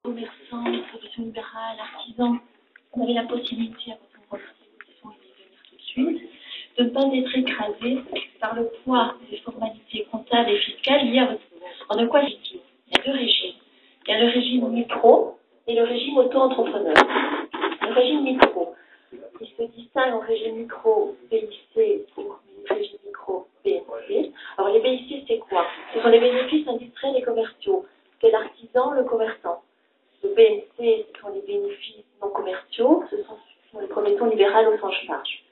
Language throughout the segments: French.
commerçants, profession libérale, artisans, on avait la possibilité, à votre conversation et d'y venir tout de suite, de ne pas être écrasé par le poids des formalités comptables et fiscales liées à votre. Alors, de quoi s'agit-il? Il y a deux régimes. Il y a le régime micro et le régime auto-entrepreneur. Le régime micro, il se distingue en régime micro BIC pour le régime micro BNC. Alors, les BIC, c'est quoi? Ce sont les bénéfices industriels et commerciaux. C'est l'artisan, le commerçant. Le BNC, ce sont les bénéfices non commerciaux, ce sont les professions libérales au sens large.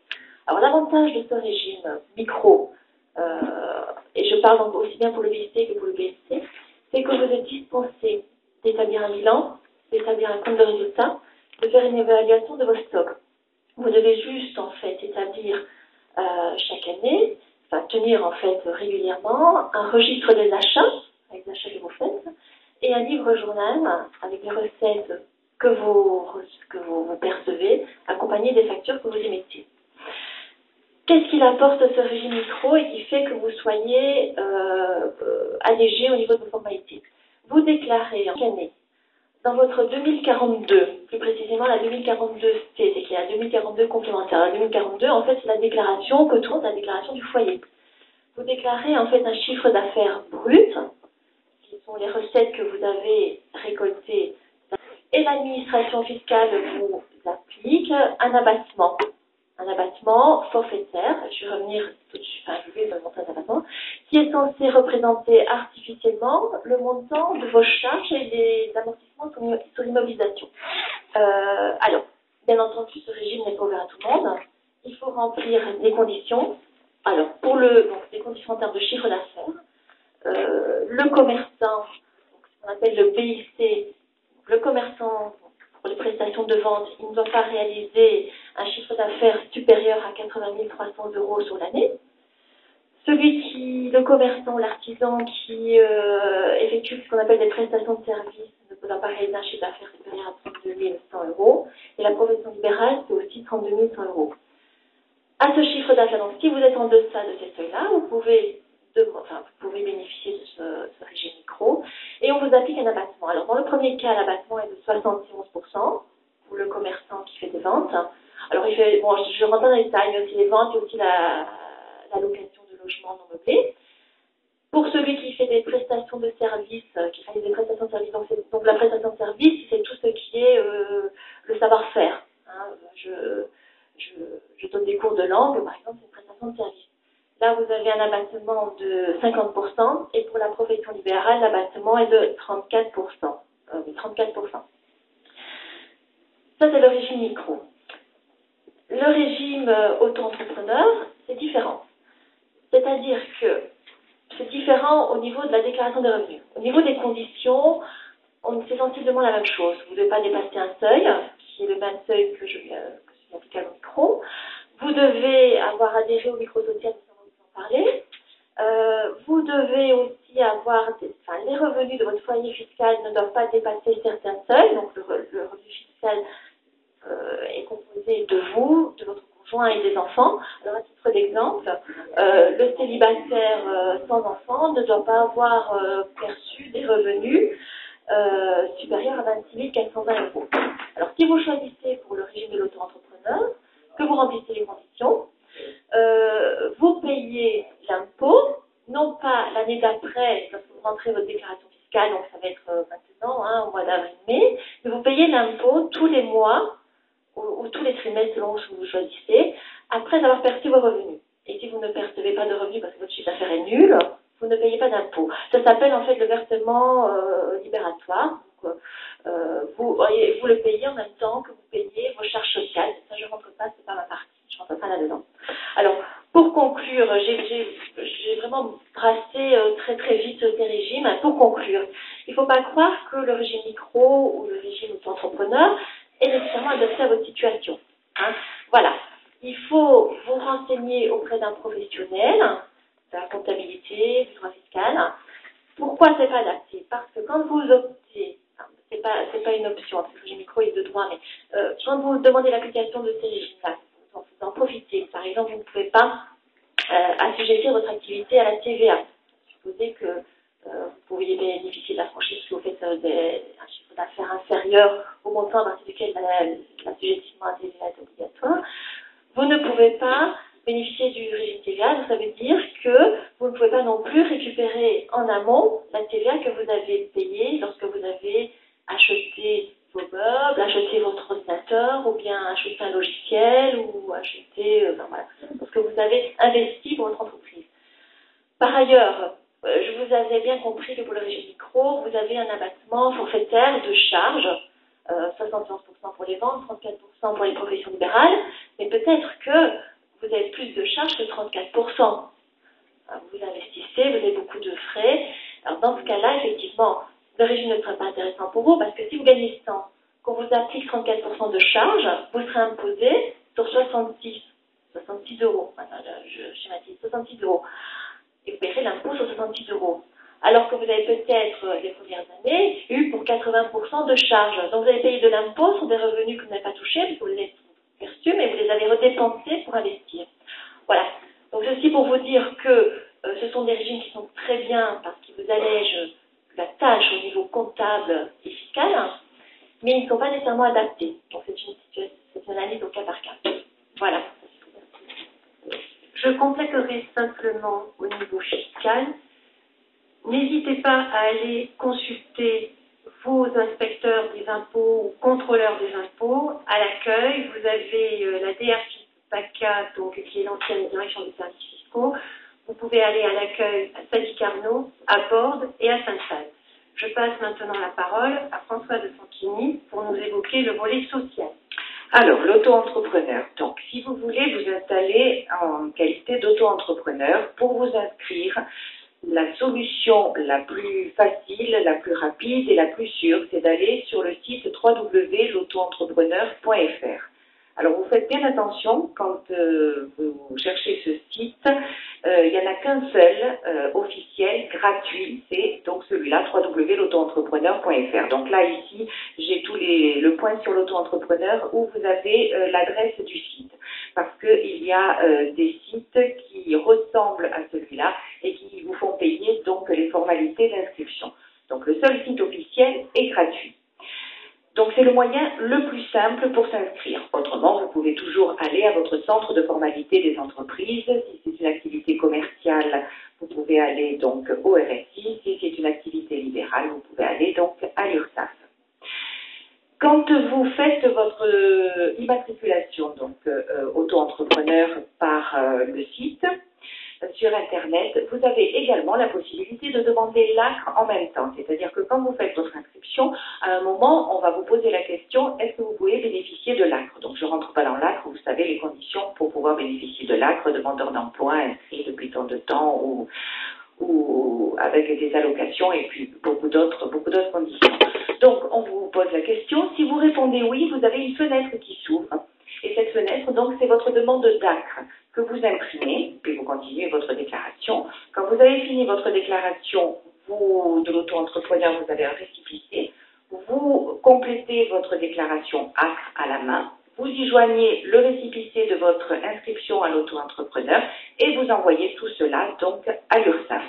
Alors, l'avantage de ce régime micro, et je parle donc aussi bien pour le BIC que pour le BNC, c'est que vous êtes dispensé d'établir un bilan, d'établir un compte de résultat, de faire une évaluation de vos stocks. Vous devez juste, en fait, établir chaque année, enfin, tenir, en fait, régulièrement un registre des achats, avec les achats que vous faites, et un livre journal avec les recettes que vous percevez, accompagné des factures que vous émettez. Qu'est-ce qu'il apporte ce régime micro et qui fait que vous soyez allégé au niveau de vos formalités? Vous déclarez en année, dans votre 2042, plus précisément la 2042C, c'est qu'il y a la 2042 complémentaire. La 2042, en fait, c'est la déclaration que tourne la déclaration du foyer. Vous déclarez en fait un chiffre d'affaires brut, qui sont les recettes que vous avez récoltées, et l'administration fiscale vous applique un abattement forfaitaire, je vais revenir tout de suite, je vais le montant d'abattement, qui est censé représenter artificiellement le montant de vos charges et des amortissements sur l'immobilisation. Alors, bien entendu, ce régime n'est pas ouvert à tout le monde. Il faut remplir des conditions. Alors, donc, des conditions en termes de chiffre d'affaires. Le commerçant, ce qu'on appelle le BIC, le commerçant, pour les prestations de vente, il ne doit pas réaliser un chiffre d'affaires supérieur à 80 300 € sur l'année. Le commerçant, l'artisan qui effectue ce qu'on appelle des prestations de services ne doit pas réaliser un chiffre d'affaires supérieur à 32 100 €. Et la profession libérale, c'est aussi 32 100 €. À ce chiffre d'affaires, donc si vous êtes en deçà de ces seuils-là, vous pouvez bénéficier de ce régime micro et on vous applique un abattement. Alors, dans le premier cas, l'abattement est de 71% pour le commerçant qui fait des ventes. Alors, je rentre dans les détails, il y a aussi les ventes, il y a aussi la location de logements non meublés. Pour celui qui fait des prestations de services, qui réalise des prestations de services, donc la prestation de service, c'est tout ce qui est le savoir-faire. Hein. Je donne des cours de langue, par exemple, c'est une prestation de service. Là, vous avez un abattement de 50%, et pour la profession libérale, l'abattement est de 34%. Ça, c'est le régime micro. Le régime auto-entrepreneur, c'est différent. C'est-à-dire que c'est différent au niveau de la déclaration des revenus. Au niveau des conditions, c'est sensiblement la même chose. Vous ne devez pas dépasser un seuil, qui est le même seuil que celui applicable au micro. Vous devez avoir adhéré au micro-social, nous allons vous en parler. Vous devez aussi avoir, les revenus de votre foyer fiscal ne doivent pas dépasser certains seuils. Donc le revenu fiscal est composé de vous, de votre conjoint et des enfants. Alors à titre d'exemple, le célibataire sans enfant ne doit pas avoir perçu des revenus supérieurs à 26 420 €. Alors si vous choisissez pour le régime de l'auto-entrepreneur, que vous remplissez les conditions, vous payez l'impôt, non pas l'année d'après, lorsque vous rentrez votre déclaration fiscale, donc ça va être maintenant, au mois d'avril-mai, mais vous payez l'impôt tous les mois ou tous les trimestres selon ce que vous choisissez, après avoir perçu vos revenus. Et si vous ne percevez pas de revenus parce que votre chiffre d'affaires est nul, vous ne payez pas d'impôt. Ça s'appelle en fait le versement libératoire. Donc, vous le payez en même temps que vous payez vos charges sociales. Ça, je ne rentre pas, c'est pas ma partie. Je ne rentre pas là-dedans. Alors, pour conclure, j'ai vraiment brassé très très vite ces régimes. Pour conclure, il ne faut pas croire que le régime micro ou le régime auto-entrepreneur est nécessairement adapté à votre situation. Hein. Voilà. Il faut vous renseigner auprès d'un professionnel de la comptabilité, du droit fiscal. Pourquoi c'est pas adapté? Parce que quand vous optez, c'est pas une option, parce que le régime micro est de droit, mais quand vous demandez l'application de ces régimes-là, vous en profitez. Par exemple, vous ne pouvez pas assujettir votre activité à la TVA. Supposez que vous pourriez bénéficier de la franchise si vous faites un chiffre d'affaires inférieur supérieur au montant à partir duquel l'assujettissement à TVA est obligatoire, vous ne pouvez pas bénéficier du régime TVA. Donc ça veut dire que vous ne pouvez pas non plus récupérer en amont la TVA que vous avez payée lorsque vous avez acheté vos meubles, acheté votre ordinateur, ou bien acheté un logiciel, ou acheté, voilà, parce que vous avez investi pour votre entreprise. Par ailleurs, je vous avais bien compris que pour le régime micro, vous avez un abattement forfaitaire de charges, 71% pour les ventes, 34% pour les professions libérales, mais peut-être que vous avez plus de charges que 34%. Vous investissez, vous avez beaucoup de frais. Alors dans ce cas-là, effectivement, le régime ne sera pas intéressant pour vous, parce que si vous gagnez 100, qu'on vous applique 34% de charges, vous serez imposé sur 66 euros. Enfin, je schématise, 66 euros. Et vous paierez l'impôt sur 66 euros. Alors que vous avez peut-être, les premières années, eu pour 80% de charges. Donc vous avez payé de l'impôt sur des revenus que vous n'avez pas touchés, parce que vous les avez perçus, mais vous les avez redépensés pour investir. Voilà. Donc ceci pour vous dire que ce sont des régimes qui sont très bien parce qu'ils vous allègent la tâche au niveau comptable et fiscal, mais ils ne sont pas nécessairement adaptés. Donc c'est une analyse au cas par cas. Voilà. Je compléterai simplement au niveau fiscal. N'hésitez pas à aller consulter vos inspecteurs des impôts ou contrôleurs des impôts. À l'accueil, vous avez la DRFIP PACA, donc, qui est l'ancienne direction des services fiscaux. Vous pouvez aller à l'accueil à Sadi-Carnot, à Bordes et à Sainte-Salle. Je passe maintenant la parole à François de Sanquini pour nous évoquer le volet social. Alors, l'auto-entrepreneur. Donc, si vous voulez vous installer en qualité d'auto-entrepreneur, pour vous inscrire, la solution la plus facile, la plus rapide et la plus sûre, c'est d'aller sur le site www.lautoentrepreneur.fr. Alors, vous faites bien attention quand vous cherchez ce site. Il n'y en a qu'un seul officiel, gratuit, c'est donc celui-là, www.lautoentrepreneur.fr. Donc là, ici, j'ai le point sur l'auto-entrepreneur où vous avez l'adresse du site. Parce qu'il y a des sites qui ressemblent à celui-là et qui vous font payer donc les formalités d'inscription. Donc le seul site officiel est gratuit. Donc c'est le moyen le plus simple pour s'inscrire. Autrement, vous pouvez toujours aller à votre centre de formalité des entreprises. Si c'est une activité commerciale, vous pouvez aller donc au RSI. Si c'est une activité libérale, vous pouvez aller donc à l'URSSAF. Quand vous faites votre immatriculation, donc auto-entrepreneur par le site, sur Internet, vous avez également la possibilité de demander l'ACRE en même temps. C'est-à-dire que quand vous faites votre inscription, à un moment, on va vous poser la question, est-ce que vous pouvez bénéficier de l'ACRE? Donc, je ne rentre pas dans l'ACRE, vous savez les conditions pour pouvoir bénéficier de l'ACRE, demandeur d'emploi, inscrit depuis tant de temps ou avec des allocations et puis beaucoup d'autres conditions. Donc, on vous pose la question. Si vous répondez oui, vous avez une fenêtre qui s'ouvre. Et cette fenêtre, donc, c'est votre demande d'ACRE que vous imprimez, puis vous continuez votre déclaration. Quand vous avez fini votre déclaration, vous, de l'auto-entrepreneur, vous avez un récépissé, vous complétez votre déclaration ACRE à la main, vous y joignez le récépissé de votre inscription à l'auto-entrepreneur et vous envoyez tout cela donc à l'URSSAF.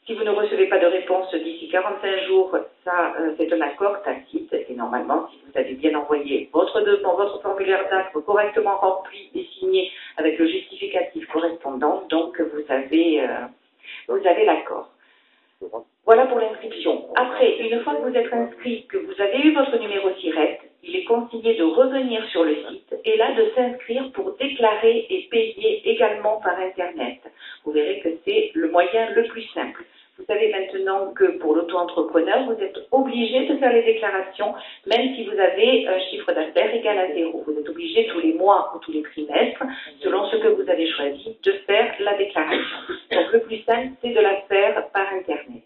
Si vous ne recevez pas de réponse d'ici 45 jours, ça c'est un accord tacite et normalement si vous avez bien envoyé votre formulaire d'ACRE correctement rempli et signé avec le justificatif correspondant, donc vous avez l'accord. Voilà pour l'inscription. Après, une fois que vous êtes inscrit, que vous avez eu votre numéro SIRET, il est conseillé de revenir sur le site et là de s'inscrire pour déclarer et payer également par Internet. Vous verrez que c'est le moyen le plus simple. Vous savez maintenant que pour l'auto-entrepreneur, vous êtes obligé de faire les déclarations, même si vous avez un chiffre d'affaires égal à 0. Vous êtes obligé tous les mois ou tous les trimestres, selon ce que vous avez choisi, de faire la déclaration. Donc le plus simple, c'est de la faire par Internet.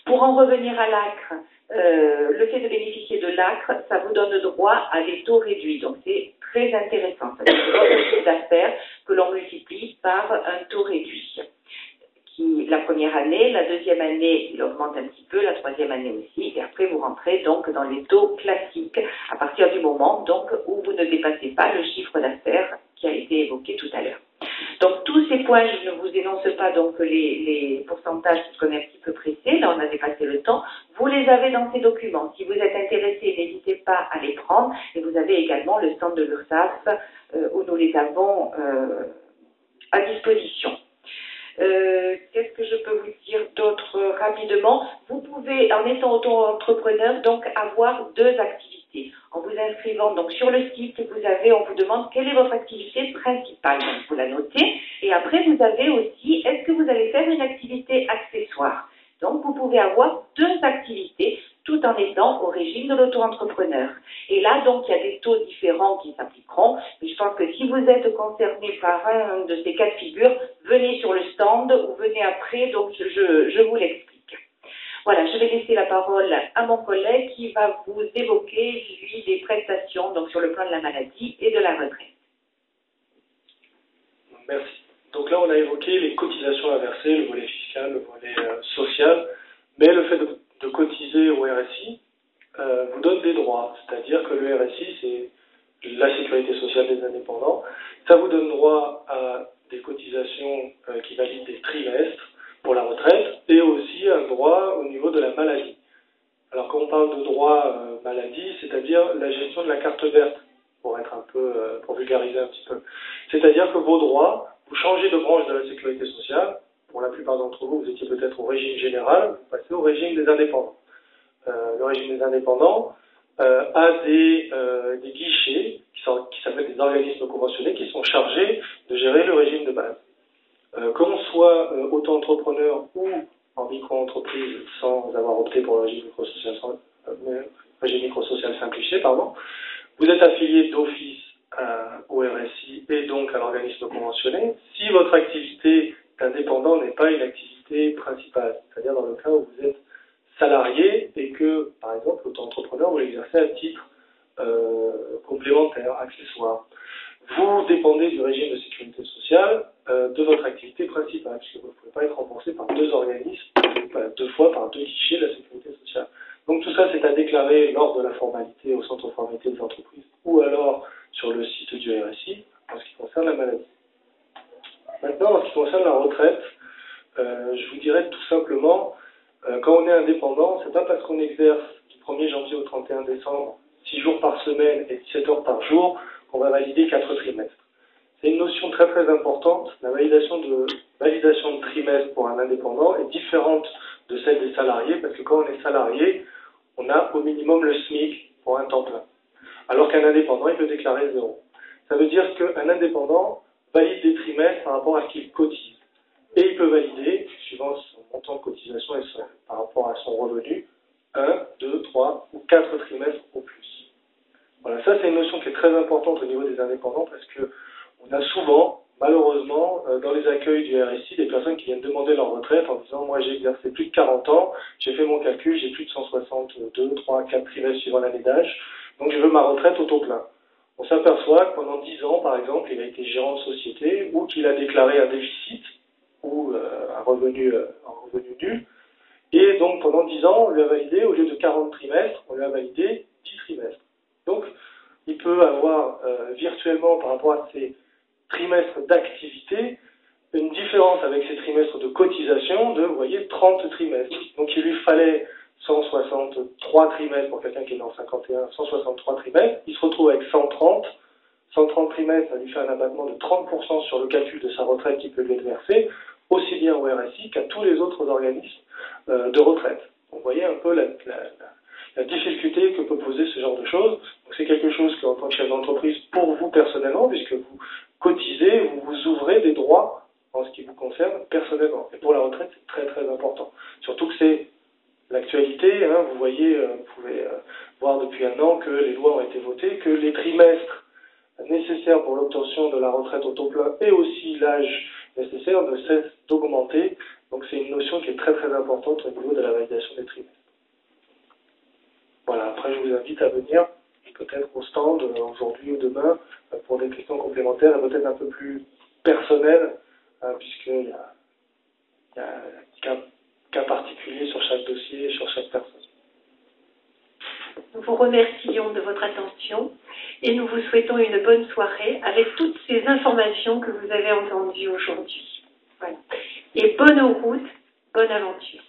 Pour en revenir à l'ACRE, le fait de bénéficier de l'ACRE, ça vous donne droit à des taux réduits. Donc c'est très intéressant. C'est votre chiffre d'affaires que l'on multiplie par un taux réduit. La première année, la deuxième année, il augmente un petit peu, la troisième année aussi, et après vous rentrez donc dans les taux classiques à partir du moment donc où vous ne dépassez pas le chiffre d'affaires qui a été évoqué tout à l'heure. Donc tous ces points, je ne vous énonce pas donc les pourcentages puisqu'on est un petit peu pressé, là on a dépassé le temps, vous les avez dans ces documents. Si vous êtes intéressé, n'hésitez pas à les prendre et vous avez également le stand de l'URSSAF où nous les avons à disposition. Qu'est-ce que je peux vous dire d'autre rapidement? Vous pouvez, en étant auto-entrepreneur, donc avoir deux activités. En vous inscrivant donc sur le site, on vous demande quelle est votre activité principale. Donc vous la notez. Et après, vous avez aussi, est-ce que vous allez faire une activité accessoire? Donc vous pouvez avoir deux activités tout en étant au régime de l'auto-entrepreneur. Et là, donc, il y a des taux différents qui s'appliqueront. Mais je pense que si vous êtes concerné par un de ces cas de figure, venez sur le stand ou venez après, donc je vous l'explique. Voilà, je vais laisser la parole à mon collègue qui va vous évoquer, lui, des prestations donc sur le plan de la maladie et de la retraite. Merci. Donc là, on a évoqué les cotisations à verser, le volet fiscal, le volet social, mais le fait de cotiser au RSI vous donne des droits, c'est-à-dire que le RSI, c'est la sécurité sociale des indépendants, ça vous donne droit à des cotisations qui valident des trimestres pour la retraite et aussi un droit au niveau de la maladie. Alors quand on parle de droit maladie, c'est-à-dire la gestion de la carte verte, pour être un peu, pour vulgariser un petit peu. C'est-à-dire que vos droits, vous changez de branche de la sécurité sociale, pour la plupart d'entre vous, vous étiez peut-être au régime général, vous passez au régime des indépendants. Le régime des indépendants a des guichets qui s'appellent des organismes conventionnés qui sont chargés de gérer le régime de base. Qu'on soit auto-entrepreneur ou en micro-entreprise sans avoir opté pour le régime microsocial simplifié, vous êtes affilié d'office au RSI et donc à l'organisme conventionné si votre activité d'indépendant n'est pas une activité principale, c'est-à-dire dans le cas où vous êtes salarié et que, par exemple, l'auto-entrepreneur, vous l'exercez à titre complémentaire, accessoire. Vous dépendez du régime de sécurité sociale de votre activité principale, puisque vous ne pouvez pas être remboursé par deux organismes, deux fois par deux guichets de la sécurité sociale. Donc tout ça, c'est à déclarer lors de la formalité au centre de formalité des entreprises ou alors sur le site du RSI en ce qui concerne la maladie. Maintenant, en ce qui concerne la retraite, je vous dirais tout simplement, quand on est indépendant, c'est pas parce qu'on exerce du 1er janvier au 31 décembre 6 jours par semaine et 17 heures par jour qu'on va valider 4 trimestres. C'est une notion très très importante. La validation de trimestre pour un indépendant est différente de celle des salariés parce que quand on est salarié, on a au minimum le SMIC pour un temps plein. Alors qu'un indépendant, il peut déclarer 0. Ça veut dire qu'un indépendant valide des trimestres par rapport à ce qu'il cotise. Et il peut valider, suivant son montant de cotisation et par rapport à son revenu, 1, 2, 3 ou 4 trimestres au plus. Voilà, ça c'est une notion qui est très importante au niveau des indépendants parce que on a souvent, malheureusement, dans les accueils du RSI, des personnes qui viennent demander leur retraite en disant « Moi j'ai exercé plus de 40 ans, j'ai fait mon calcul, j'ai plus de 162, 3, 4 trimestres suivant l'année d'âge, donc je veux ma retraite au taux plein. » On s'aperçoit que pendant 10 ans, par exemple, il a été gérant de société ou qu'il a déclaré un déficit ou un revenu nul. Et donc, pendant 10 ans, on lui a validé, au lieu de 40 trimestres, on lui a validé 10 trimestres. Donc, il peut avoir virtuellement, par rapport à ses trimestres d'activité, une différence avec ses trimestres de cotisation de, vous voyez, 30 trimestres. Donc, il lui fallait 163 trimestres pour quelqu'un qui est dans 51, 163 trimestres. Il se retrouve avec 130 trimestres, ça lui fait un abattement de 30% sur le calcul de sa retraite qui peut lui être versée, aussi bien au RSI qu'à tous les autres organismes de retraite. Vous voyez un peu la difficulté que peut poser ce genre de choses. Donc c'est quelque chose qu'en tant que chef d'entreprise, pour vous personnellement, puisque vous cotisez, vous vous ouvrez des droits en ce qui vous concerne personnellement. Et pour la retraite, c'est très très important. Surtout que c'est l'actualité, hein, vous voyez, vous pouvez voir depuis un an que les lois ont été votées, que les trimestres nécessaires pour l'obtention de la retraite au taux plein et aussi l'âge nécessaire ne cessent d'augmenter. Donc c'est une notion qui est très très importante au niveau de la validation des trimestres. Voilà, après je vous invite à venir peut-être au stand aujourd'hui ou demain pour des questions complémentaires et peut-être un peu plus personnelles, puisqu'il y a un cas particulier sur chaque dossier et sur chaque personne. Nous vous remercions de votre attention et nous vous souhaitons une bonne soirée avec toutes ces informations que vous avez entendues aujourd'hui. Voilà. Et bonne route, bonne aventure.